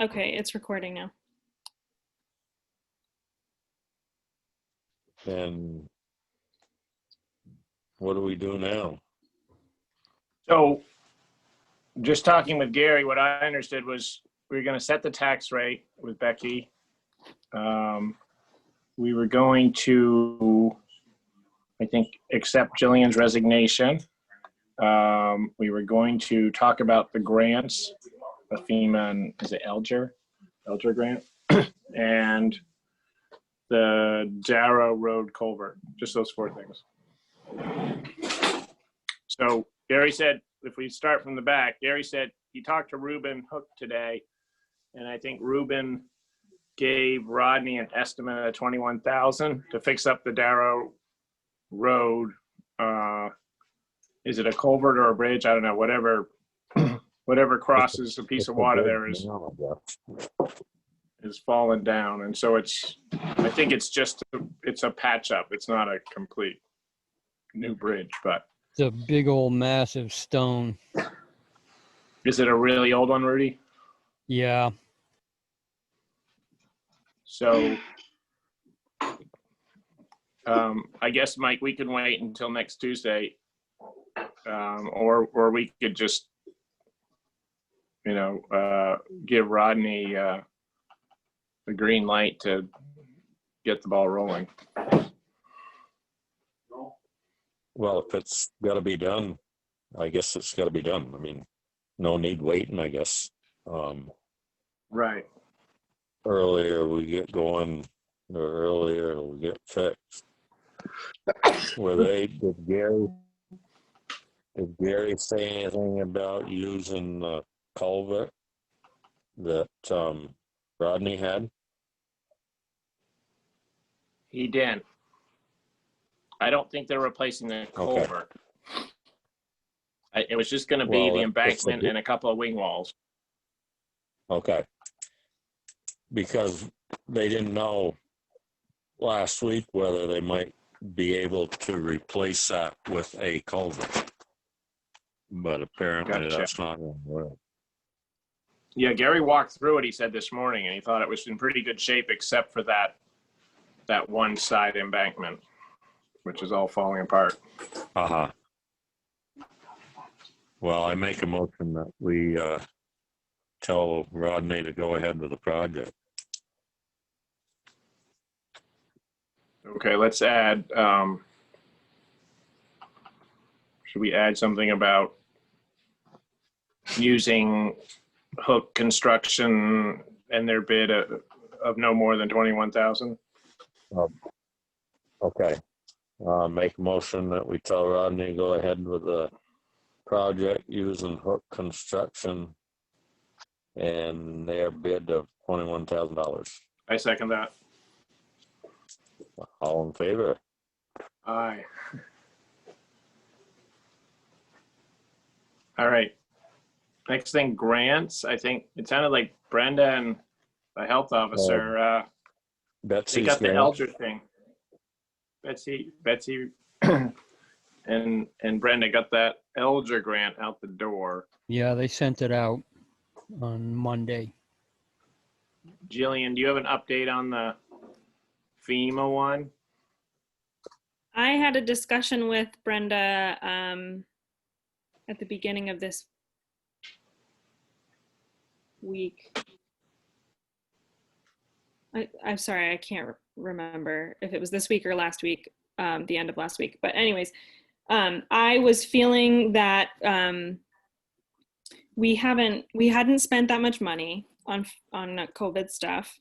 Okay, it's recording now. And what do we do now? So just talking with Gary, what I understood was we were going to set the tax rate with Becky. We were going to, I think, accept Jillian's resignation. We were going to talk about the grants, the FEMA and is it Elger grant, and the Darrow Road culvert, just those four things. So Gary said, if we start from the back, Gary said he talked to Ruben Hook today, and I think Ruben gave Rodney an estimate of $21,000 to fix up the Darrow Road. Is it a culvert or a bridge? I don't know. Whatever crosses a piece of water there is fallen down, and so I think it's a patch up. It's not a complete new bridge, but it's a big old massive stone. Is it a really old one, Rudy? Yeah. So I guess, Mike, we can wait until next Tuesday, or we could just, give Rodney the green light to get the ball rolling. Well, if it's got to be done, I guess it's got to be done. I mean, no need waiting, I guess. Right. Earlier we get going, or earlier we get fixed. Did Gary say anything about using the culvert that Rodney had? He didn't. I don't think they're replacing the culvert. Okay. It was just going to be the embankment and a couple of wing walls. Okay. Because they didn't know last week whether they might be able to replace that with a culvert. But apparently that's not going to work. Yeah, Gary walked through it, he said this morning, and he thought it was in pretty good shape except for that one side embankment, which is all falling apart. Uh-huh. Well, I make a motion that we tell Rodney to go ahead with the project. Okay, let's add, should we add something about using Hook Construction and their bid of no more than 21,000? Okay. Make a motion that we tell Rodney to go ahead with the project using Hook Construction and their bid of $21,000. I second that. All in favor? Aye. All right. Next thing, grants. I think it sounded like Brenda and the health officer, they got the Elger thing. Betsy and Brenda got that Elger grant out the door. Yeah, they sent it out on Monday. Jillian, do you have an update on the FEMA one? I had a discussion with Brenda at the beginning of this week. I'm sorry, I can't remember if it was this week or last week, the end of last week. But anyways, I was feeling that we hadn't spent that much money on COVID stuff.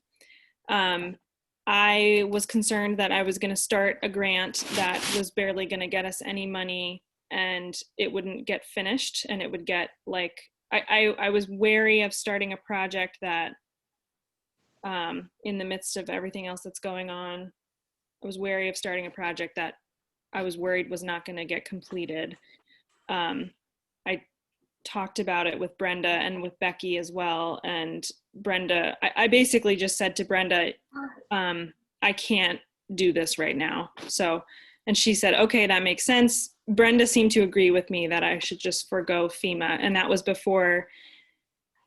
I was concerned that I was going to start a grant that was barely going to get us any money, and it wouldn't get finished, and it would get like, I was wary of starting a project that in the midst of everything else that's going on, I was wary of starting a project that I was worried was not going to get completed. I talked about it with Brenda and with Becky as well. And Brenda, I basically just said to Brenda, I can't do this right now. So, and she said, okay, that makes sense. Brenda seemed to agree with me that I should just forgo FEMA. And that was before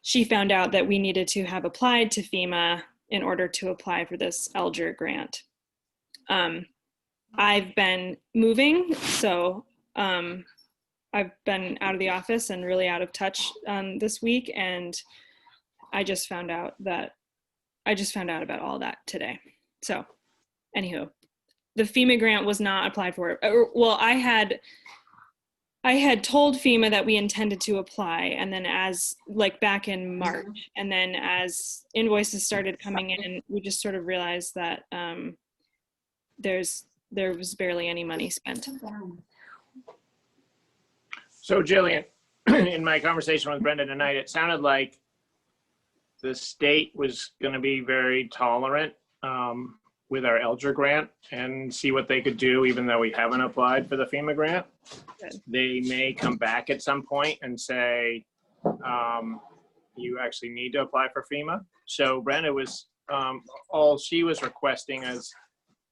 she found out that we needed to have applied to FEMA in order to apply for this Elger grant. I've been moving, so I've been out of the office and really out of touch this week, and I just found out about all that today. So, anywho, the FEMA grant was not applied for. Well, I had told FEMA that we intended to apply, and then back in March, and then as invoices started coming in, we just sort of realized that there was barely any money spent. So Jillian, in my conversation with Brenda tonight, it sounded like the state was going to be very tolerant with our Elger grant and see what they could do, even though we haven't applied for the FEMA grant. Good. They may come back at some point and say, you actually need to apply for FEMA. So Brenda was, all she was requesting is,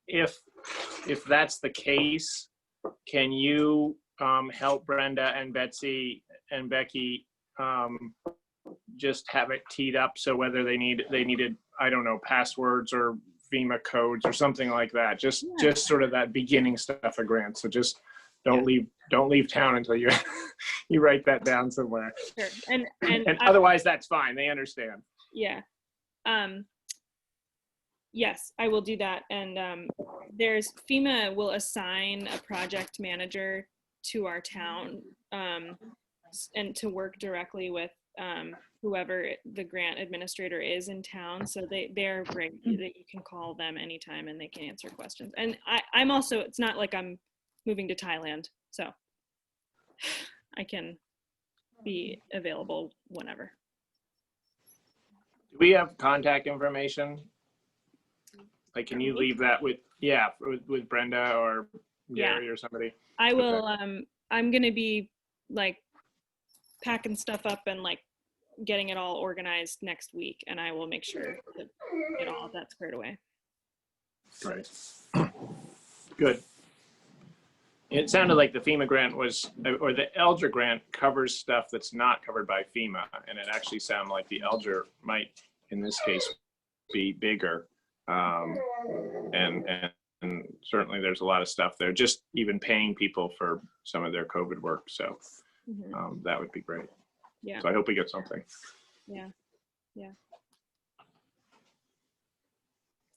if that's the case, can you help Brenda and Betsy and Becky just have it teed up, so whether they needed, I don't know, passwords or FEMA codes or something like that, just sort of that beginning stuff of grants. So just don't leave town until you you write that down somewhere. Sure. And otherwise that's fine, they understand. Yeah. Yes, I will do that. And FEMA will assign a project manager to our town and to work directly with whoever the grant administrator is in town. So they're great that you can call them anytime and they can answer questions. And I'm also, it's not like I'm moving to Thailand, so I can be available whenever. Do we have contact information? Like, can you leave that with Brenda or Gary or somebody? I will, I'm going to be like packing stuff up and like getting it all organized next week, and I will make sure to get all of that squared away. Right. Good. It sounded like the FEMA grant was, or the Elger grant covers stuff that's not covered by FEMA, and it actually sounded like the Elger might, in this case, be bigger. And certainly there's a lot of stuff there, just even paying people for some of their COVID work. So that would be great. Yeah. So I hope we get something. Yeah. Yeah.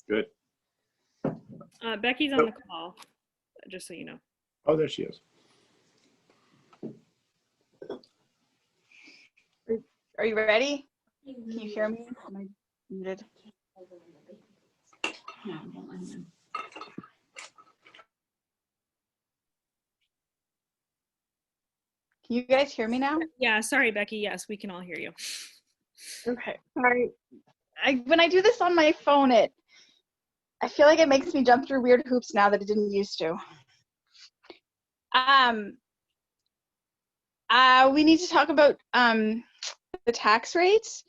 Good. Becky's on the call, just so you know. Oh, there she is. Are you ready? Can you hear me? Am I muted? No, don't let him. Can you guys hear me now? Yeah, sorry, Becky. Yes, we can all hear you. Okay. Sorry. When I do this on my phone, I feel like it makes me jump through weird hoops now that it didn't used to. We need to talk about the tax rates.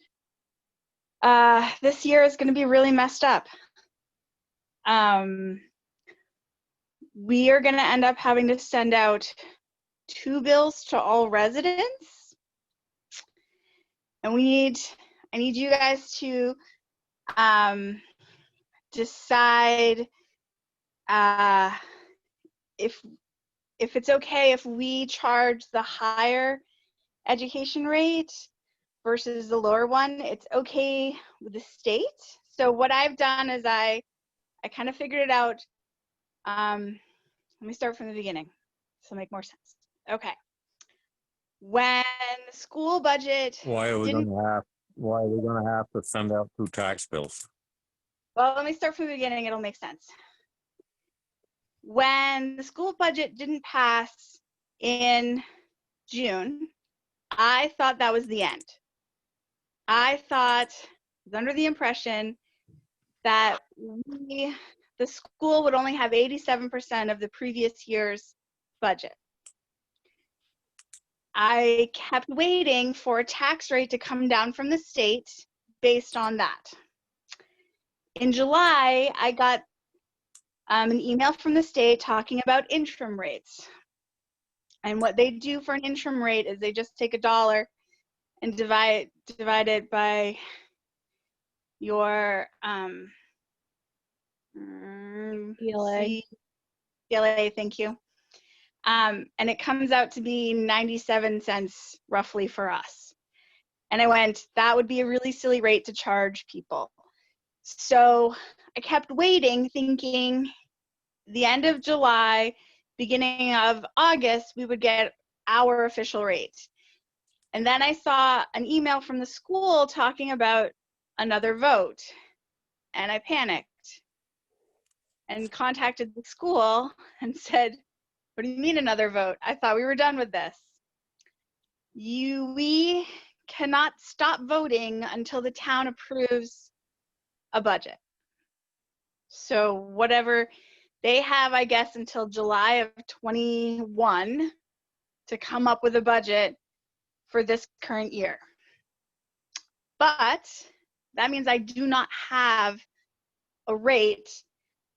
This year is going to be really messed up. We are going to end up having to send out 2 bills to all residents, and I need you guys to decide if it's okay if we charge the higher education rate versus the lower one. It's okay with the state. So what I've done is I kind of figured it out. Let me start from the beginning, so it'll make more sense. Okay. When the school budget Why are we gonna have to send out 2 tax bills? Well, let me start from the beginning, it'll make sense. When the school budget didn't pass in June, I thought that was the end. I was under the impression that the school would only have 87% of the previous year's budget. I kept waiting for a tax rate to come down from the state based on that. In July, I got an email from the state talking about interim rates. And what they do for an interim rate is they just take $1 and divide divide it by your ELA. CLA, thank you. And it comes out to be 97 cents roughly for us. And I went, that would be a really silly rate to charge people. So I kept waiting, thinking the end of July, beginning of August, we would get our official rate. And then I saw an email from the school talking about another vote. And I panicked and contacted the school and said, what do you mean another vote? I thought we were done with this. We cannot stop voting until the town approves a budget. So whatever they have, I guess, until July of 21 to come up with a budget for this current year. But that means I do not have a rate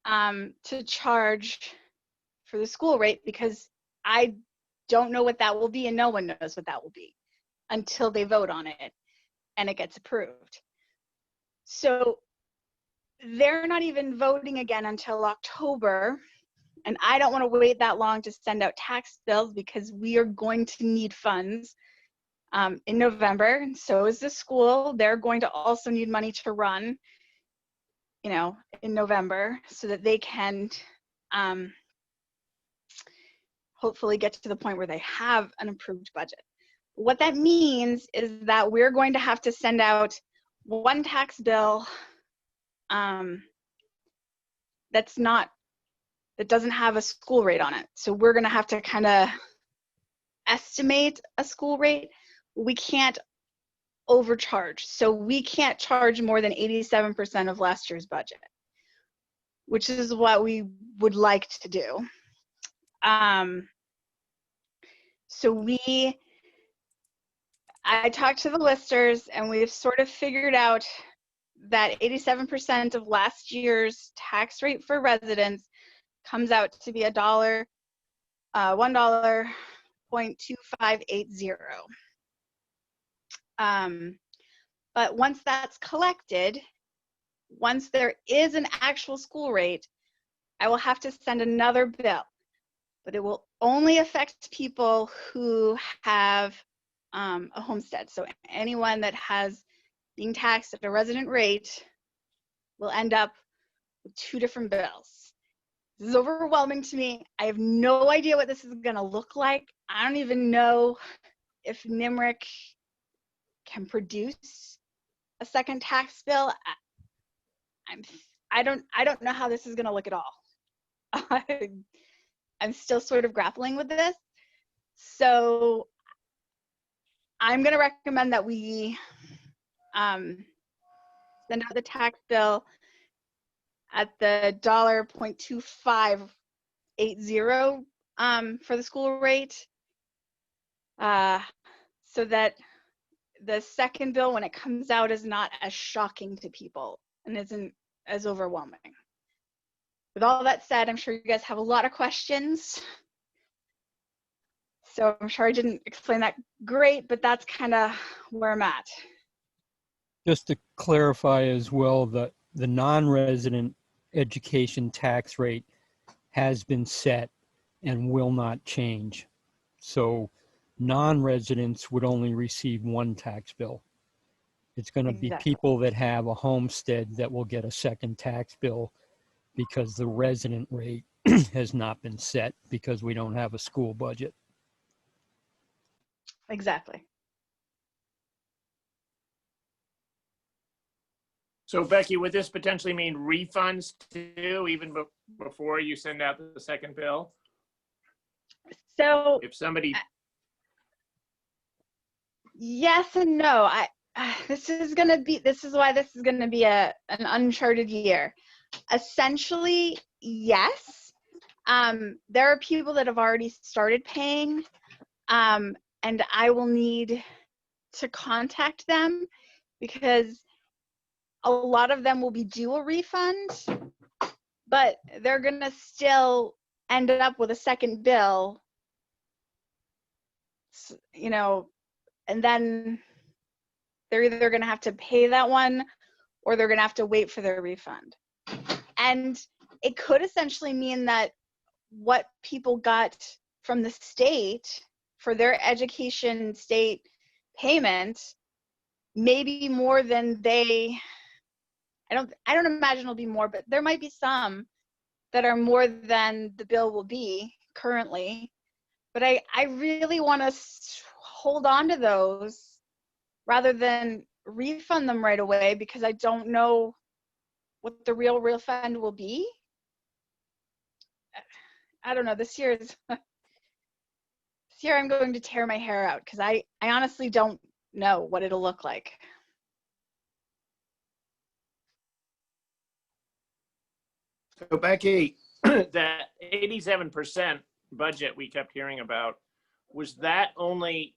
to charge for the school rate, because I don't know what that will be, and no one knows what that will be until they vote on it and it gets approved. So they're not even voting again until October, and I don't want to wait that long to send out tax bills, because we are going to need funds in November, and so is the school. They're going to also need money to run, you know, in November, so that they can hopefully get to the point where they have an approved budget. What that means is that we're going to have to send out one tax bill that doesn't have a school rate on it. So we're going to have to kind of estimate a school rate. We can't overcharge. So we can't charge more than 87% of last year's budget, which is what we would like to do. So I talked to the listers, and we've sort of figured out that 87% of last year's tax rate for residents comes out to be $1.2580. But once that's collected, once there is an actual school rate, I will have to send another bill. But it will only affect people who have a homestead. So anyone that has being taxed at a resident rate will end up with two different bills. This is overwhelming to me. I have no idea what this is going to look like. I don't even know if NIMRIC can produce a second tax bill. I don't know how this is going to look at all. I'm still sort of grappling with this. So I'm going to recommend that we send out the tax bill at the $0.2580 for the school rate, so that the second bill, when it comes out, is not as shocking to people and isn't as overwhelming. With all that said, I'm sure you guys have a lot of questions. So I'm sure I didn't explain that great, but that's kind of where I'm at. Just to clarify as well, the non-resident education tax rate has been set and will not change. So non-residents would only receive one tax bill. It's going to be Exactly. people that have a homestead that will get a second tax bill, because the resident rate has not been set because we don't have a school budget. Exactly. So Becky, would this potentially mean refunds too, even before you send out the second bill? So If somebody, yes and no. This is why this is gonna be an uncharted year. Essentially, yes. There are people that have already started paying, and I will need to contact them, because a lot of them will be due a refund, but they're gonna still end up with a second bill, you know, and then they're either going to have to pay that one or they're going to have to wait for their refund. And it could essentially mean that what people got from the state for their education state payment may be more than they, I don't imagine it'll be more, but there might be some that are more than the bill will be currently. But I really want to hold on to those rather than refund them right away, because I don't know what the real refund will be. I don't know. This year I'm going to tear my hair out because I honestly don't know what it'll look like. So Becky, that 87% budget we kept hearing about, was that only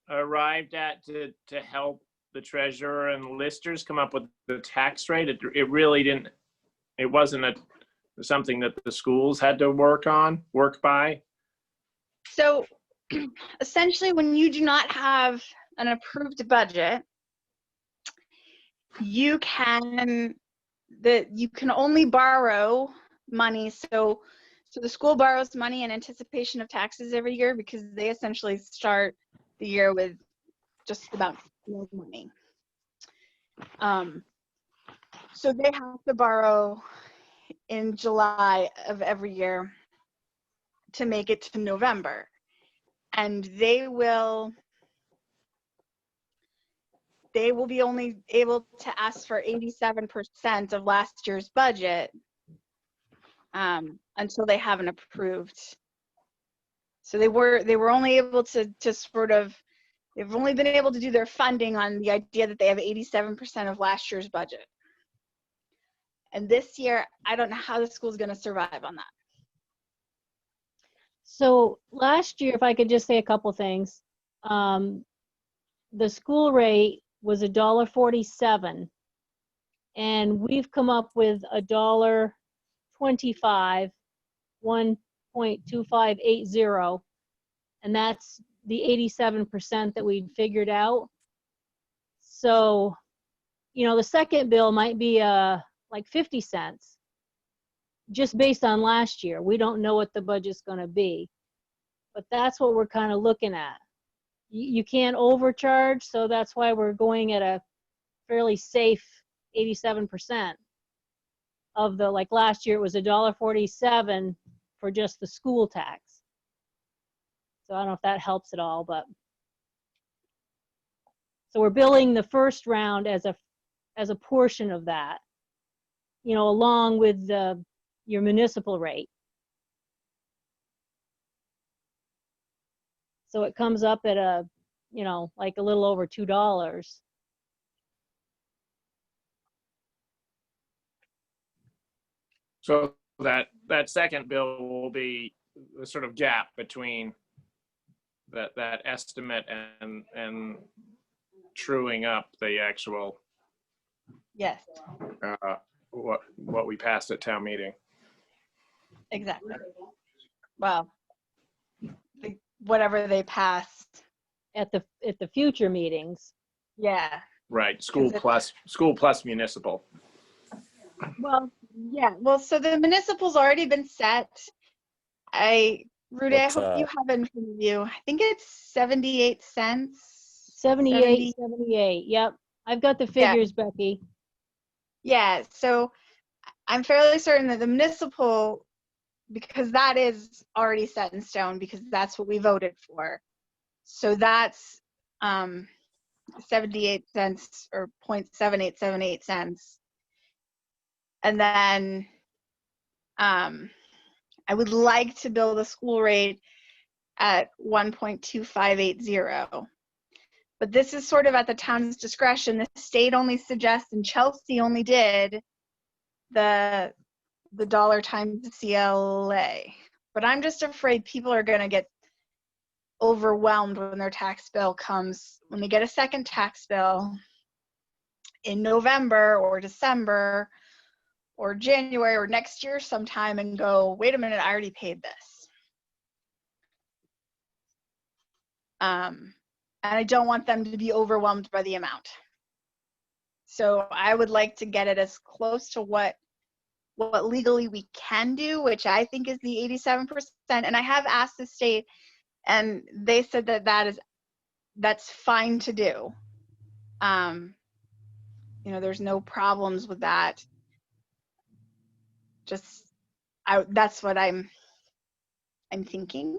arrived at to help the treasurer and listers come up with the tax rate? It really didn't, it wasn't something that the schools had to work by? So essentially, when you do not have an approved budget, you can only borrow money. So the school borrows money in anticipation of taxes every year because they essentially start the year with just about no money. So they have to borrow in July of every year to make it to November. And they will be only able to ask for 87% of last year's budget until they have an approved. So they were only able to sort of, they've only been able to do their funding on the idea that they have 87% of last year's budget. And this year, I don't know how the school's going to survive on that. So last year, if I could just say a couple things, the school rate was $1.47, and we've come up with $1.25, 1.2580, and that's the 87% that we'd figured out. So, you know, the second bill might be like 50 cents, just based on last year. We don't know what the budget's going to be, but that's what we're kind of looking at. You can't overcharge, so that's why we're going at a fairly safe 87% of the, like last year it was $1.47 for just the school tax. So I don't know if that helps at all, but so we're billing the first round as a portion of that, you know, along with your municipal rate. So it comes up at a, you know, like a little over $2. So that second bill will be the sort of gap between that estimate and truing up the actual Yes, what we passed at town meeting. exactly. Well, whatever they passed. At the future meetings. Yeah. Right, school plus municipal. Well, yeah. Well, so the municipal's already been set. Rudy, I What's hope you have it in front of you. I think it's 78 cents. 78. Yep. I've got the figures, yeah. Becky. Yeah. So I'm fairly certain that the municipal, because that is already set in stone because that's what we voted for. So that's 78 cents or 0.7878 cents. And then I would like to bill the school rate at 1.2580. But this is sort of at the town's discretion. The state only suggests, and Chelsea only did the dollar times the CLA. But I'm just afraid people are going to get overwhelmed when their tax bill comes, when they get a second tax bill in November or December or January or next year sometime and go, wait a minute, I already paid this. and I don't want them to be overwhelmed by the amount. So I would like to get it as close to what legally we can do, which I think is the 87%. And I have asked the state, and they said that that's fine to do. You know, there's no problems with that. That's what I'm thinking,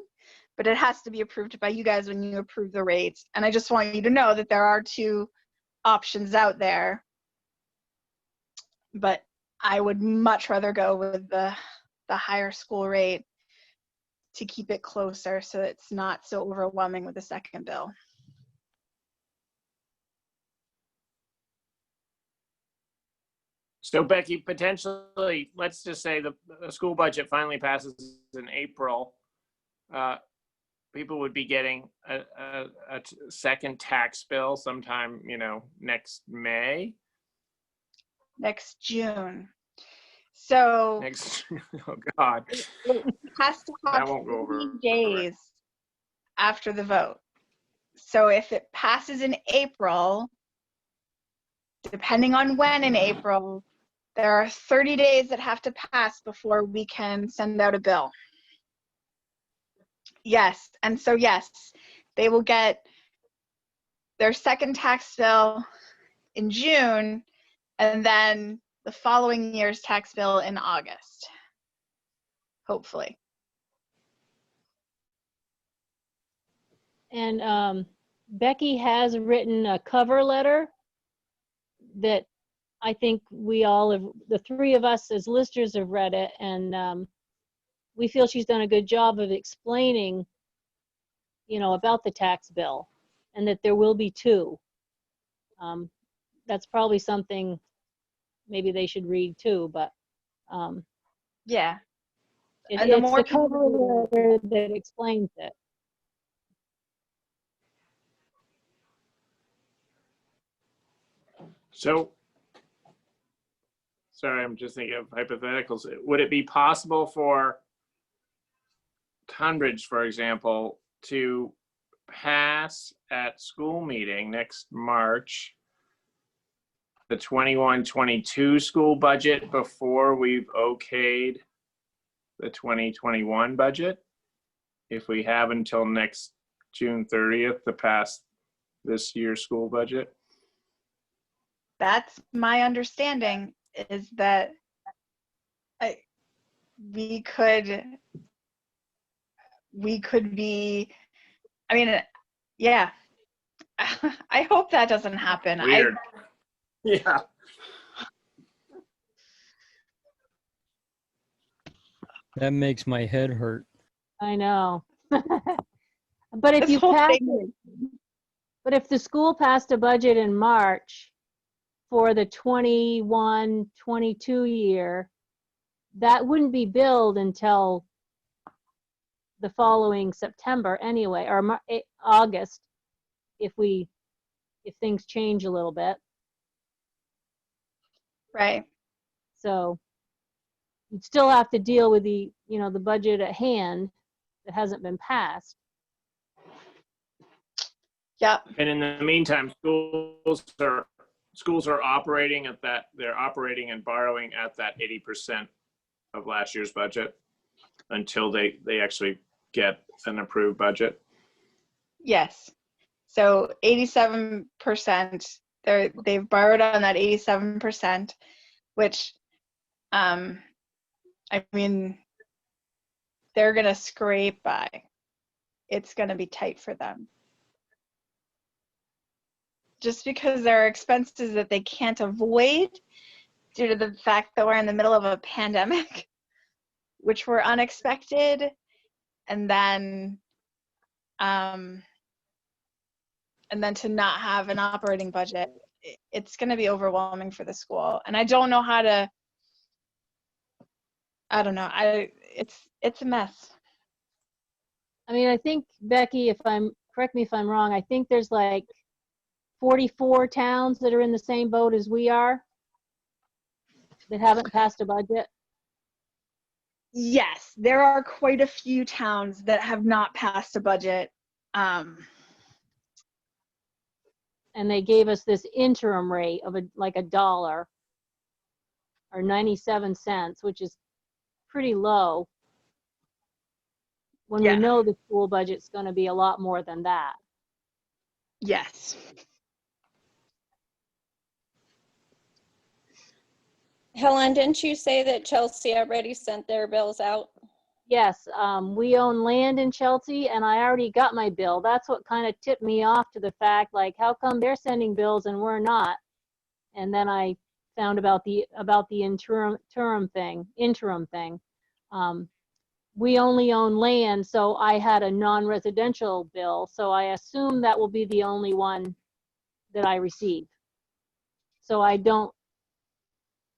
but it has to be approved by you guys when you approve the rates. And I just want you to know that there are two options out there, but I would much rather go with the higher school rate to keep it closer so it's not so overwhelming with the second bill. So Becky, potentially, let's just say the school budget finally passes in April. People would be getting a second tax bill sometime, you know, next May. Next June. So Next, oh God, it has to that have won't go 30 over. days after the vote. So if it passes in April, depending on when in April, there are 30 days that have to pass before we can send out a bill. Yes, and so yes, they will get their second tax bill in June, and then the following year's tax bill in August, hopefully. And Becky has written a cover letter that I think we all have, the three of us as listers have read it, and we feel she's done a good job of explaining, you know, about the tax bill and that there will be two. That's probably something maybe they should read too, but Yeah. it's And the more the cover letter that explains it. So, sorry, I'm just thinking of hypotheticals. Would it be possible for Tunbridge, for example, to pass at school meeting next March the 21-22 school budget before we've okayed the 2021 budget? If we have until next June 30th to pass this year's school budget? That's my understanding, is that we could be, I mean, yeah. I hope that doesn't happen. Weird. Yeah. That makes my head hurt. I know. But if This you whole pass thing- it, but if the school passed a budget in March for the 21-22 year, that wouldn't be billed until the following September anyway, or August, if things change a little bit. Right. So you'd still have to deal with the, you know, the budget at hand that hasn't been passed. Yep. And in the meantime, schools are operating at that, they're operating and borrowing at that 80% of last year's budget until they actually get an approved budget. Yes. So 87%, they've borrowed on that 87%, which, I mean, they're gonna scrape by. It's gonna be tight for them. Just because there are expenses that they can't avoid due to the fact that we're in the middle of a pandemic, which were unexpected, and then to not have an operating budget, it's going to be overwhelming for the school. And I don't know how to, I don't know, it's a mess. I mean, I think, Becky, correct me if I'm wrong, I think there's like 44 towns that are in the same boat as we are that haven't passed a budget. Yes, there are quite a few towns that have not passed a budget. and they gave us this interim rate of like $1 or 97 cents, which is pretty low when Yeah. we know the school budget's going to be a lot more than that. Yes. Helen, didn't you say that Chelsea already sent their bills out? Yes, we own land in Chelsea, and I already got my bill. That's what kind of tipped me off to the fact, like, how come they're sending bills and we're not? And then I found about the interim thing. We only own land, so I had a non-residential bill, so I assume that will be the only one that I receive. So I don't,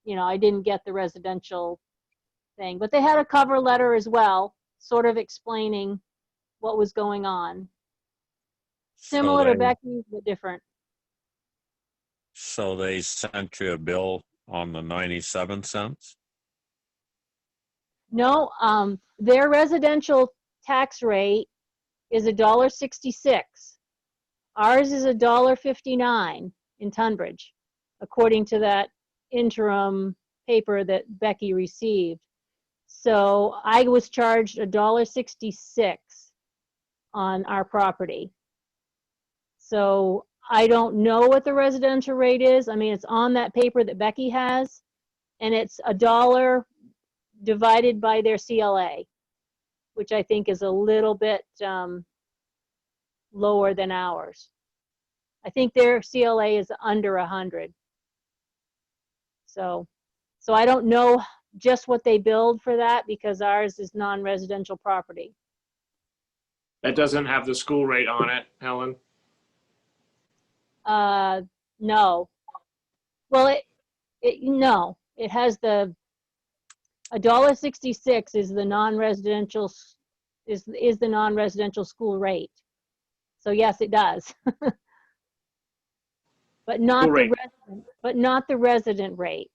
I didn't get the residential thing, but they had a cover letter as well, sort of explaining what was going on. Similar to Becky's, but different. So they sent you a bill on the 97 cents? No, their residential tax rate is $1.66. Ours is $1.59 in Tunbridge, according to that interim paper that Becky received. So I was charged $1.66 on our property. So I don't know what the residential rate is. I mean, it's on that paper that Becky has, and it's $1 divided by their CLA, which I think is a little bit lower than ours. I think their CLA is under 100. So I don't know just what they billed for that because ours is non-residential property. That doesn't have the school rate on it, Helen. No. Well, no, it has the $1.66 is the non-residential is the non-residential school rate. So yes, it does. But not the resident rate.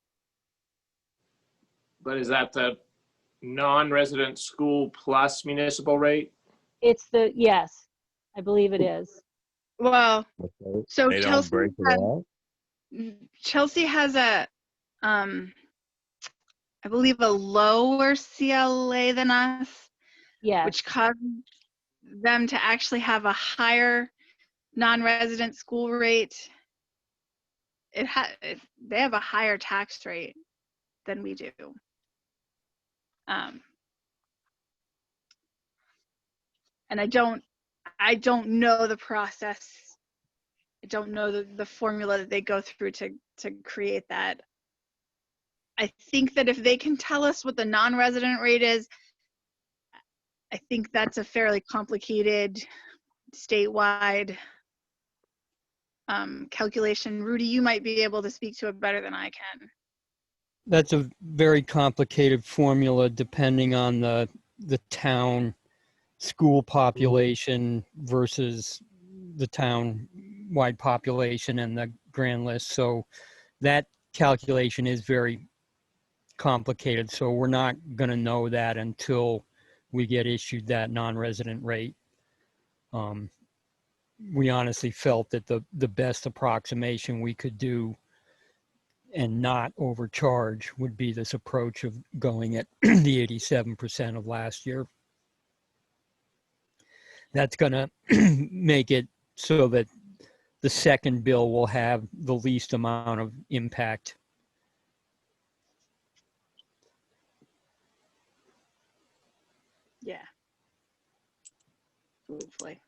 But is that the non-resident school plus municipal rate? It's yes, I believe it is. Well, so They don't break it out? Chelsea has a, I believe a lower CLA than us, Yes. which caused them to actually have a higher non-resident school rate. They have a higher tax rate than we do. And I don't know the process. I don't know the formula that they go through to create that. I think that if they can tell us what the non-resident rate is, I think that's a fairly complicated statewide calculation. Rudy, you might be able to speak to it better than I can. That's a very complicated formula depending on the town school population versus the town-wide population and the grand list. So that calculation is very complicated. So we're not going to know that until we get issued that non-resident rate. We honestly felt that the best approximation we could do and not overcharge would be this approach of going at the 87% of last year. That's going to make it so that the second bill will have the least amount of impact. Yeah. Hopefully.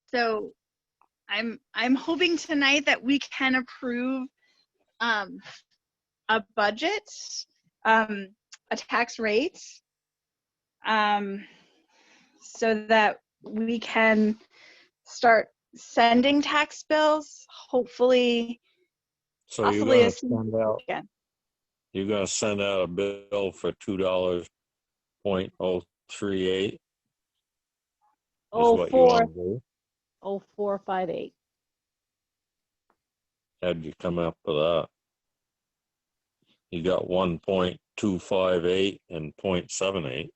So I'm hoping tonight that we can approve a budget, a tax rate, so that we can start sending tax bills, hopefully. So possibly you're as soon as we can. going to send out a bill for $2.038 what you want to do. 0458. How'd you come up with that? You got 1.258 and 0.78.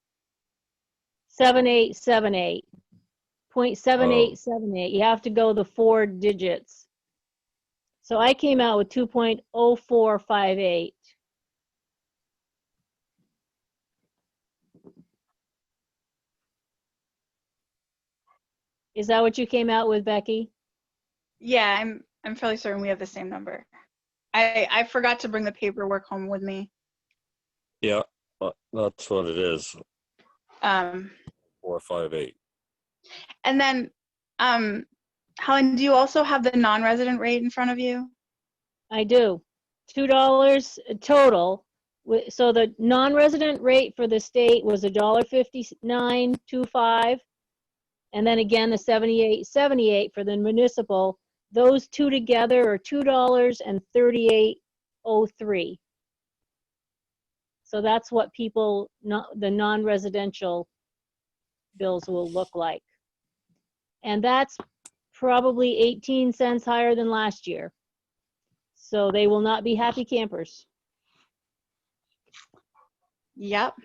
7878. 0.7878. You have to go the 4 digits. So I came out with 2.0458. Is that what you came out with, Becky? Yeah, I'm fairly certain we have the same number. I forgot to bring the paperwork home with me. Yeah, that's what it is. Um, 458. and then, Helen, do you also have the non-resident rate in front of you? I do. $2 total. So the non-resident rate for the state was $1.5925. And then again, the 78.78 for the municipal. Those two together are $2.3803. So that's what the non-residential bills will look like. And that's probably 18 cents higher than last year. So they will not be happy campers. Yep.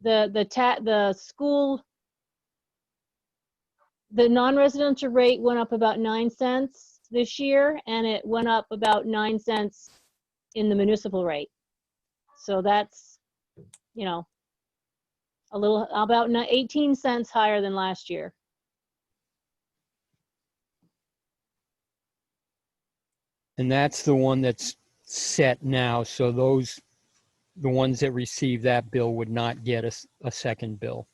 The school, the non-residential rate went up about 9 cents this year, and it went up about 9 cents in the municipal rate. So that's, you know, about 18 cents higher than last year. And that's the one that's set now. So the ones that receive that bill would not get a second bill.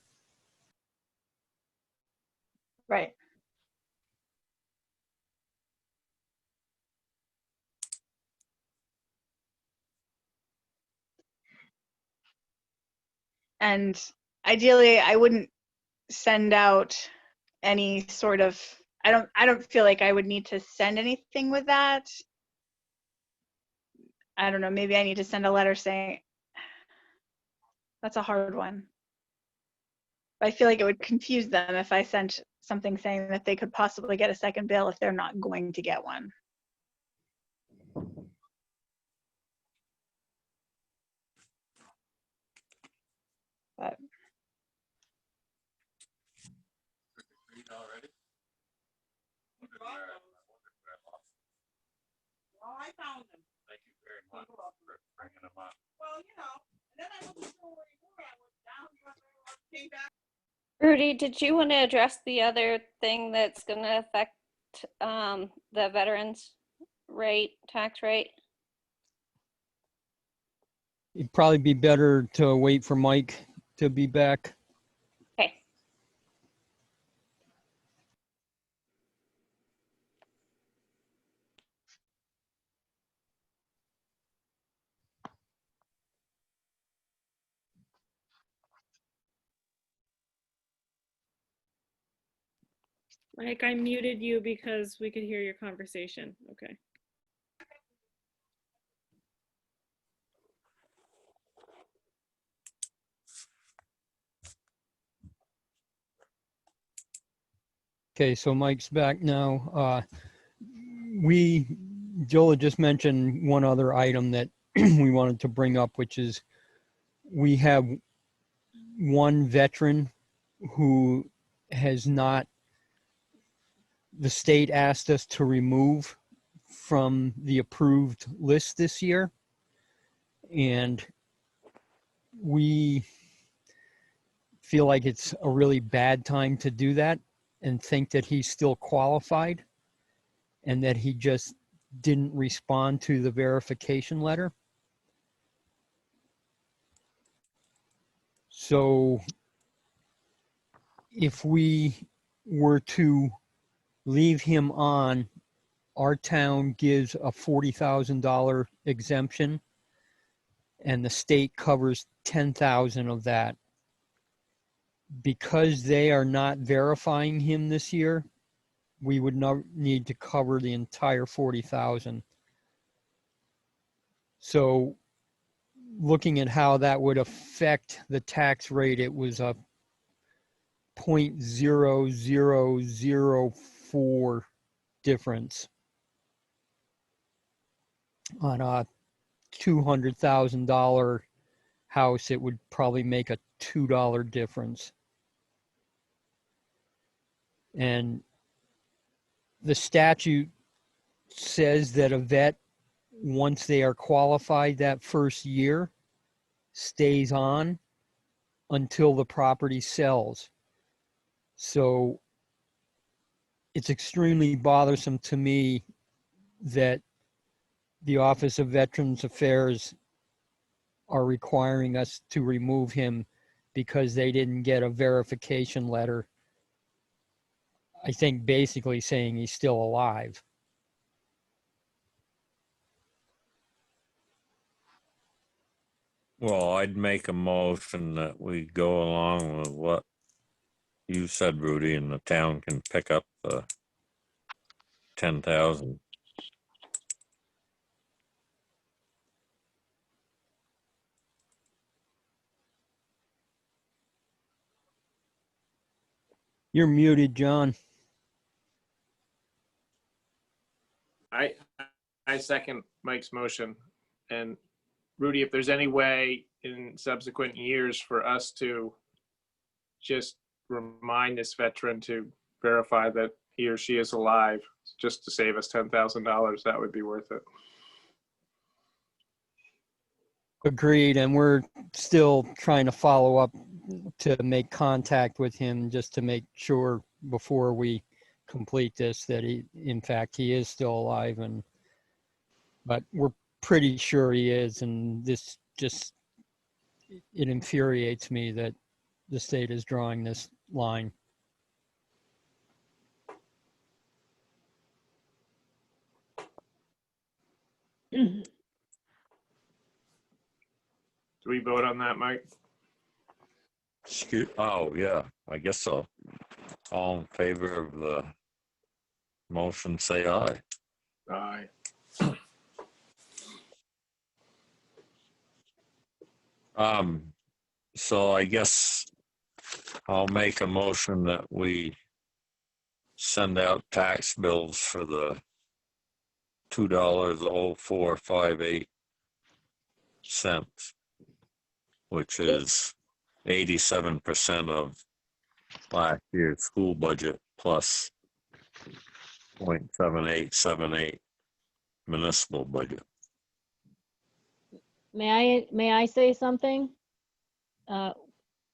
Right. And ideally, I wouldn't send out any sort of, I don't feel like I would need to send anything with that. I don't know, maybe I need to send a letter saying, that's a hard one. But I feel like it would confuse them if I sent something saying that they could possibly get a second bill if they're not going to get one. But Well, I found them. Thank you very much for bringing them up. Well, you know, and then I wasn't sure where you were. I went down, came back. Rudy, did you want to address the other thing that's going to affect the veterans rate, tax rate? It'd probably be better to wait for Mike to be back. Okay. Mike, I muted you because we could hear your conversation. Okay. Okay, so Mike's back now. Joel had just mentioned one other item that we wanted to bring up, which is we have one veteran who has not, the state asked us to remove from the approved list this year. And we feel like it's a really bad time to do that and think that he's still qualified and that he just didn't respond to the verification letter. So if we were to leave him on, our town gives a $40,000 exemption and the state covers 10,000 of that. Because they are not verifying him this year, we would not need to cover the entire 40,000. So looking at how that would affect the tax rate, it was a 0.0004 difference on a $200,000 house. It would probably make a $2 difference. And the statute says that a vet, once they are qualified that first year, stays on until the property sells. So it's extremely bothersome to me that the Office of Veterans Affairs are requiring us to remove him because they didn't get a verification letter. I think basically saying he's still alive. Well, I'd make a motion that we go along with what you said, Rudy, and the town can pick up the 10,000. You're muted, John. I second Mike's motion. And Rudy, if there's any way in subsequent years for us to just remind this veteran to verify that he or she is alive, just to save us $10,000, that would be worth it. Agreed, and we're still trying to follow up to make contact with him just to make sure before we complete this that he, in fact, he is still alive. But we're pretty sure he is, and this just, it infuriates me that the state is drawing this line. Do we vote on that, Mike? Oh, yeah, I guess so. All in favor of the motion, say aye. Aye. So I guess I'll make a motion that we send out tax bills for the $2.0458, which is 87% of last year's school budget plus 0.7878 municipal budget. May I say something?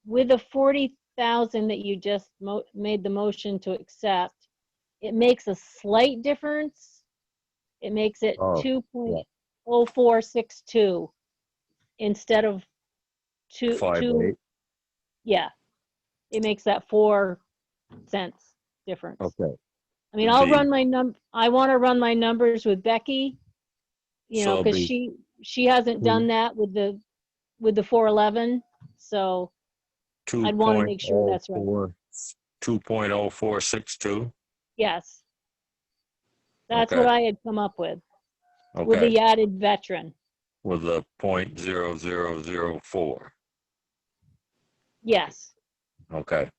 With the 40,000 that you just made the motion to accept, it makes a slight difference. It makes it 2.0462 instead of 5.8. Yeah, it makes that 4 cents difference. Okay. I mean, I'll run my I want to run my numbers with Becky, you know, because she hasn't done that with the 411. So I'd want to make sure that's right. 2.0462. Yes. That's what I had come up with. Okay. With the added veteran. With the 0.0004. Yes. Okay.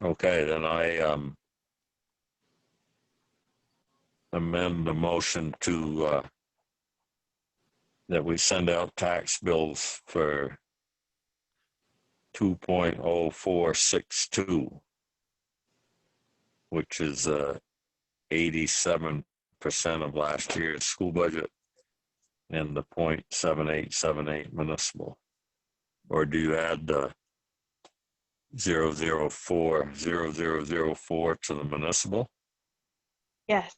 Okay, then I amend the motion to that we send out tax bills for 2.0462, which is 87% of last year's school budget, and the 0.7878 municipal. Or do you add the 004 to the municipal? Yes.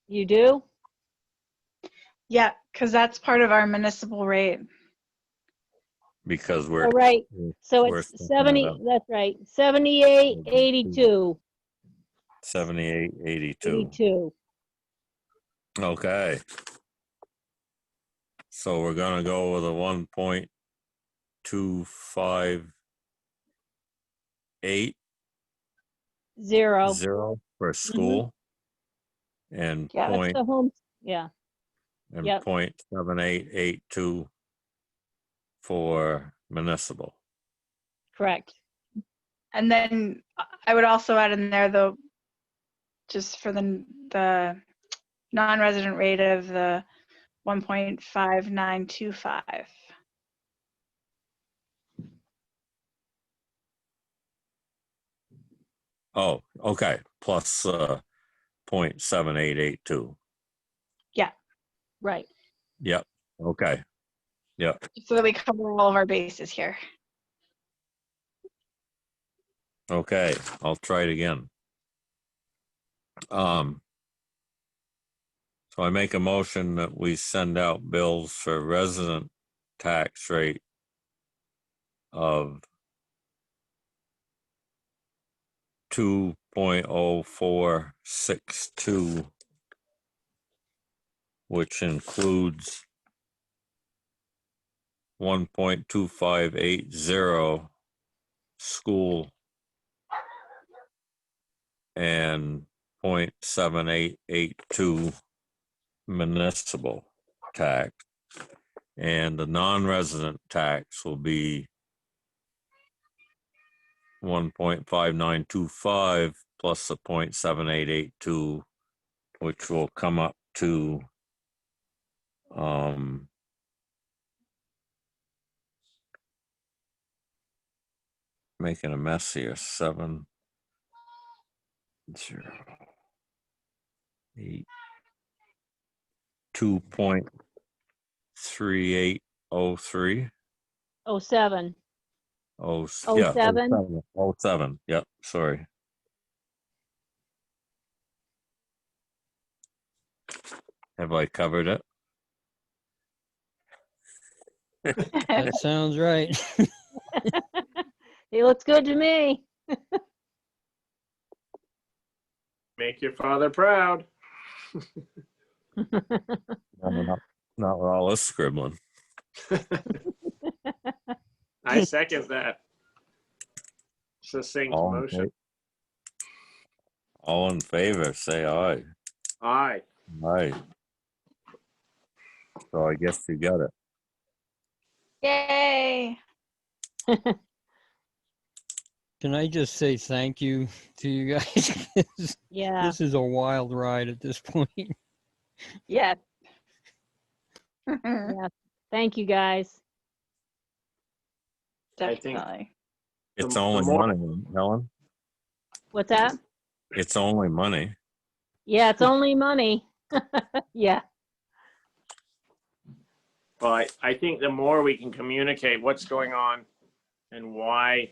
You do? Yeah, because that's part of our municipal rate. Because we're Oh, right. So we're it's 70, that's right. 7882. 7882. 82. Okay. So we're gonna go with a 1.258 0. for school. and Yeah, That's point, the home, yeah, and yep. 0.7882 for municipal. correct. And then I would also add in there though, just for the non-resident rate of the 1.5925. Oh, okay, plus 0.7882. Right. Yep, okay, yep. So that we cover all of our bases here. Okay, I'll try it again. So I make a motion that we send out bills for resident tax rate of 2.0462, which includes 1.2580 school and 0.7882 municipal tax. And the non-resident tax will be 1.5925 plus the 0.7882, which will come up to making a mess here, 7 0 8 2.3803. 07. Oh, yeah, 07. 07. Yep, sorry. Have I covered it? That sounds right. It looks good to me. Make your father proud. No, not with all this scribbling. I second that succinct All in motion. fa- all in favor, say aye. Aye. Aye. So I guess you got it. Yay! Can I just say thank you to you guys? Yeah. This is a wild ride at this point. Yes. Yeah. Thank you, guys. I think- Definitely. It's The only more- money, Helen. What's that? It's only money. Yeah, it's only money. Yeah. Well, I think the more we can communicate what's going on and why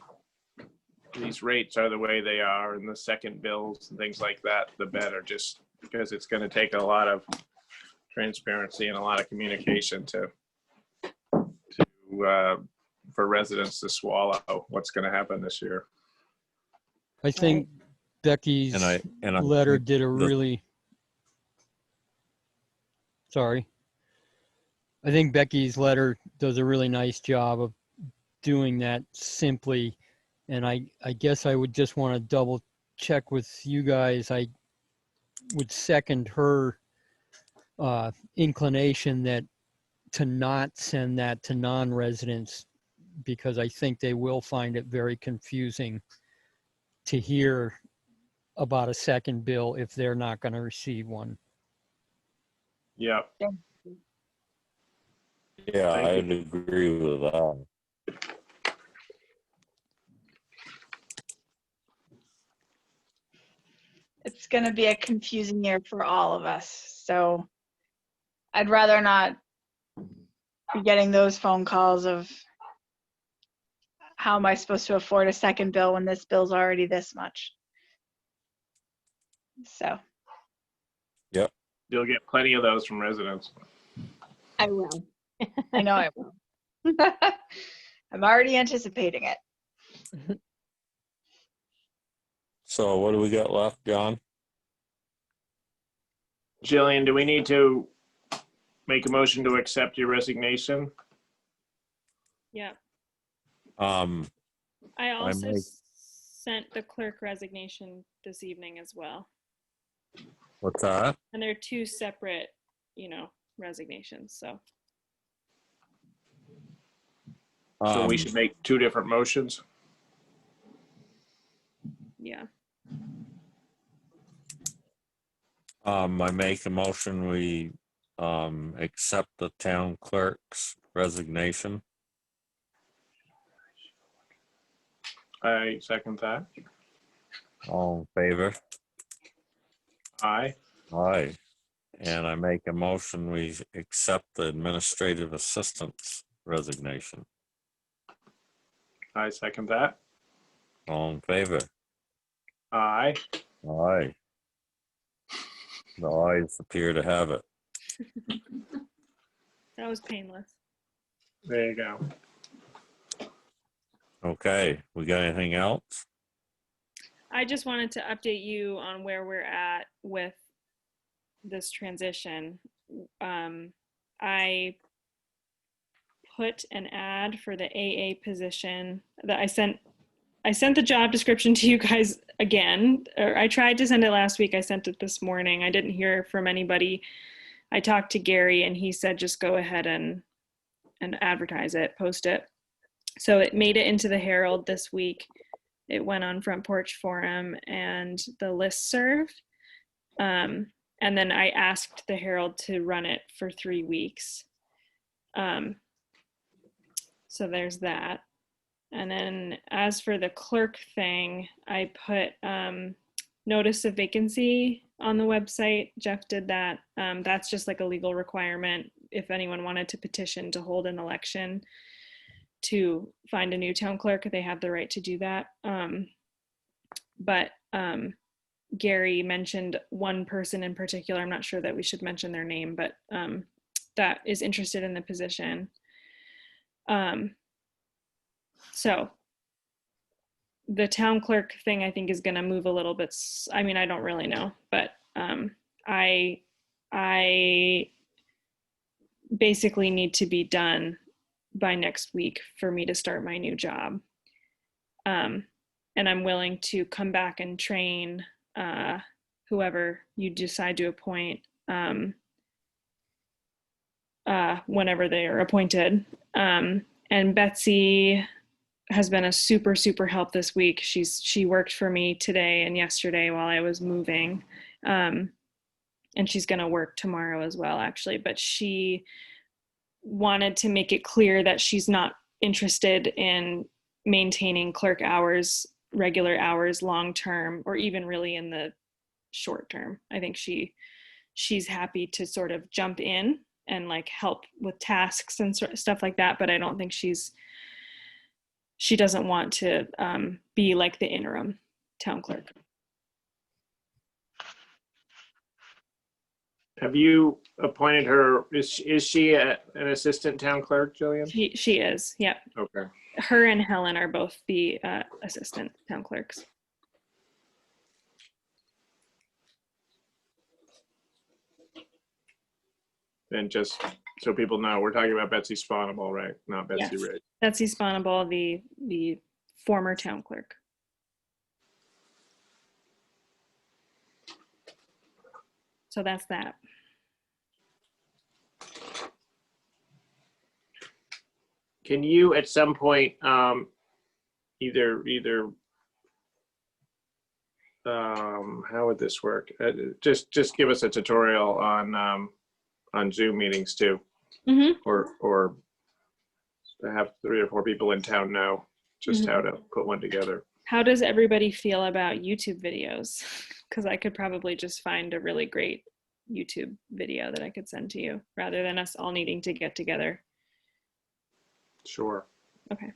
these rates are the way they are and the second bills and things like that, the better, just because it's going to take a lot of transparency and a lot of communication for residents to swallow what's going to happen this year. I think Becky's And I letter think did a the- really, sorry. I think Becky's letter does a really nice job of doing that simply. And I guess I would just want to double check with you guys. I would second her inclination that to not send that to non-residents, because I think they will find it very confusing to hear about a second bill if they're not going to receive one. Yeah. Yeah, Thank I'd agree with that. It's going to be a confusing year for all of us. So I'd rather not be getting those phone calls of how am I supposed to afford a second bill when this bill's already this much. So You'll get plenty of those from residents. I will. I know I will. I'm already anticipating it. So what do we got left, John? Jillian, do we need to make a motion to accept your resignation? Yeah. Um, I also make- sent the clerk resignation this evening as well. What's that? And they're two separate, resignations. So So we Um, should make two different motions. yeah. I make a motion, we accept the town clerk's resignation. I second that. All in favor? Aye. Aye. And I make a motion, we accept the administrative assistant's resignation. I second that. All in favor? Aye. Aye. The ayes appear to have it. That was painless. There you go. Okay, we got anything else? I just wanted to update you on where we're at with this transition. I put an ad for the AA position that I sent the job description to you guys again, or I tried to send it last week. I sent it this morning. I didn't hear from anybody. I talked to Gary and he said, just go ahead and advertise it, post it. So it made it into the Herald this week. It went on Front Porch Forum and the listserv. And then I asked the Herald to run it for 3 weeks. So there's that. And then as for the clerk thing, I put notice of vacancy on the website. Jeff did that. That's just like a legal requirement. If anyone wanted to petition to hold an election to find a new town clerk, they have the right to do that. But Gary mentioned one person in particular. I'm not sure that we should mention their name, but that is interested in the position. So the town clerk thing, I think, is going to move a little bit. I mean, I don't really know, but I basically need to be done by next week for me to start my new job. And I'm willing to come back and train whoever you decide to appoint whenever they are appointed. And Betsy has been a super, super help this week. She worked for me today and yesterday while I was moving. And she's going to work tomorrow as well, actually. But she wanted to make it clear that she's not interested in maintaining clerk hours, regular hours, long term, or even really in the short term. I think she's happy to sort of jump in and like help with tasks and stuff like that. But I don't think she doesn't want to be like the interim town clerk. Have you appointed her? Is she an assistant town clerk, Jillian? She is, yep. Okay. Her and Helen are both the assistant town clerks. And just so people know, we're talking about Betsy Sponable, right? Not Betsy Yes. Ridge. Betsy Sponable, the former town clerk. So that's that. Can you at some point either how would this work? Just give us a tutorial on Zoom meetings too, Mm-hmm. or to have 3 or 4 people in town know just Mm-hmm. how to put one together. How does everybody feel about YouTube videos? Because I could probably just find a really great YouTube video that I could send to you rather than us all needing to get together. Sure. Okay.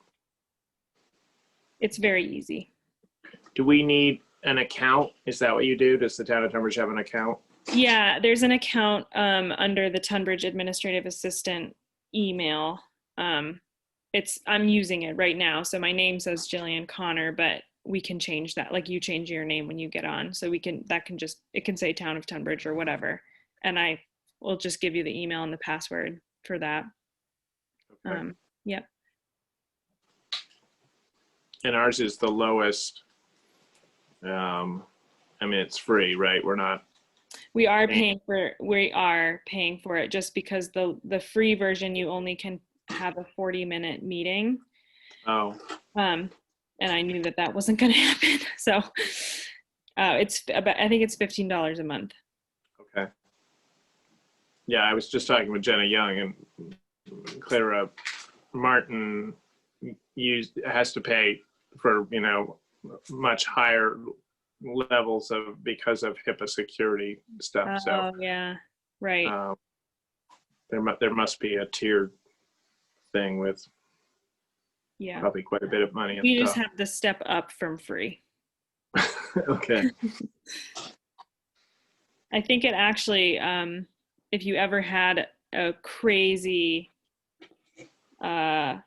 It's very easy. Do we need an account? Is that what you do? Does the town of Tunbridge have an account? Yeah, there's an account under the Tunbridge Administrative Assistant email. I'm using it right now. So my name says Jillian Connor, but we can change that. Like you change your name when you get on. So it can say Town of Tunbridge or whatever. And I will just give you the email and the password for that. Okay. Yep. And ours is the lowest. I mean, it's free, right? We're not. We are Thank paying for it just because the free version, you only can have a 40-minute meeting. Oh, And I knew that wasn't going to happen. So it's about, I think it's $15 a month. okay. Yeah, I was just talking with Jenna Young, and Clara Martin has to pay for, much higher levels because of HIPAA security stuff. So Oh, yeah. Right. there must be a tiered thing with Yeah. probably quite a bit of money at We the just top. have the step up from free. Okay. I think it actually, if you ever had a crazy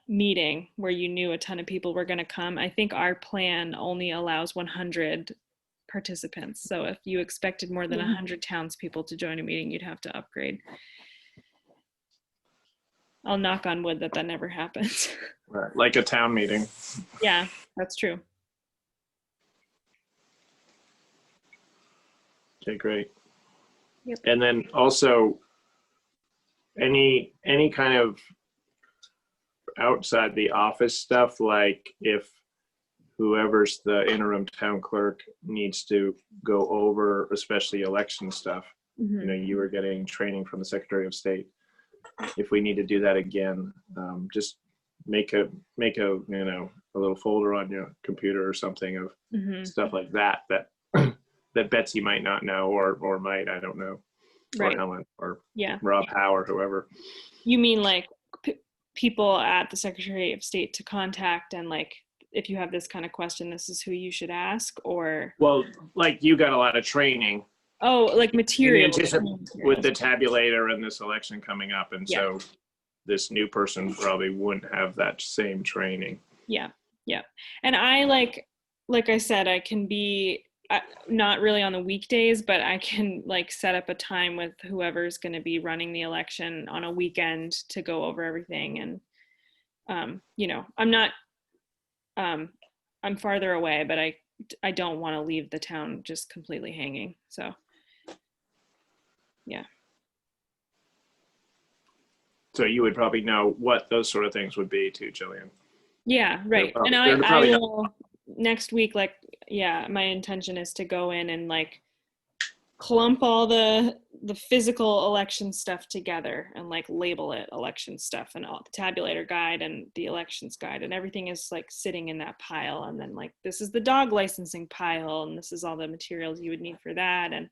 meeting where you knew a ton of people were going to come, I think our plan only allows 100 participants. So if you expected more than 100 townspeople to join a meeting, you'd have to upgrade. I'll knock on wood that never happens. Right. Like a town meeting. Yeah, that's true. Okay, great. Yep. And then also any kind of outside the office stuff, like if whoever's the interim town clerk needs to go over, especially election stuff, Mhm. you were getting training from the Secretary of State. If we need to do that again, just make a a little folder on your computer or something of Mhm. stuff like that that Betsy might not know or might, I don't know, Right. or Helen or Yeah. Rob Howe or whoever. You mean like people at the Secretary of State to contact, and like, if you have this kind of question, this is who you should ask, or? Well, like you got a lot of training. Oh, like materials. With the tabulator and this election coming up, and Yeah. so this new person probably wouldn't have that same training. Yeah. And I like I said, I can be not really on the weekdays, but I can like set up a time with whoever's going to be running the election on a weekend to go over everything. And, I'm not, I'm farther away, but I don't want to leave the town just completely hanging. So, yeah. So you would probably know what those sort of things would be too, Jillian. Yeah, right. And They're I probably will next week, like, yeah, my intention is to go in and like clump all the physical election stuff together and like label it election stuff, and all the tabulator guide and the elections guide, and everything is like sitting in that pile. And then like, this is the dog licensing pile, and this is all the materials you would need for that. And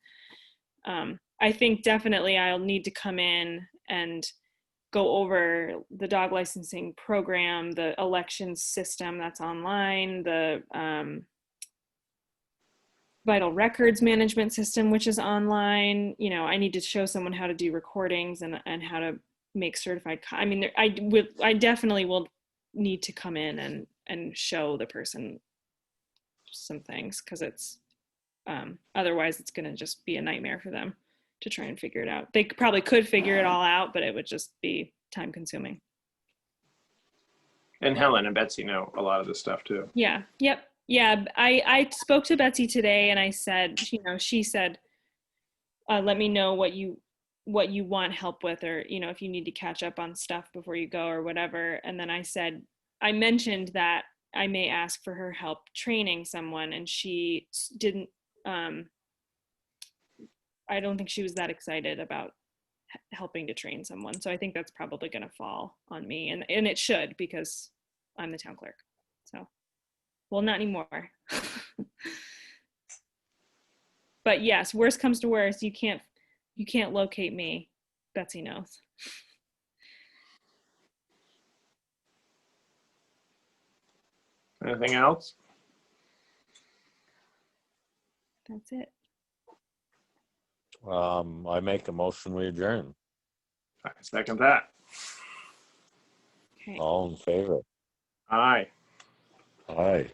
I think definitely I'll need to come in and go over the dog licensing program, the election system that's online, the vital records management system, which is online. I need to show someone how to do recordings and how to make certified. I definitely will need to come in and show the person some things, because it's otherwise it's going to just be a nightmare for them to try and figure it out. They probably could figure it all out, but it would just be time consuming. And Helen and Betsy know a lot of this stuff too. Yeah. Yep. Yeah. I spoke to Betsy today, and I said, she said, let me know what you want help with, or, if you need to catch up on stuff before you go or whatever. And then I mentioned that I may ask for her help training someone, and she didn't, I don't think she was that excited about helping to train someone. So I think that's probably going to fall on me, and it should, because I'm the town clerk. So, well, not anymore. But yes, worst comes to worst, you can't locate me. Betsy knows. Anything else? That's it. I make a motion, we adjourn. I second that. Okay. All in favor? Aye. Aye.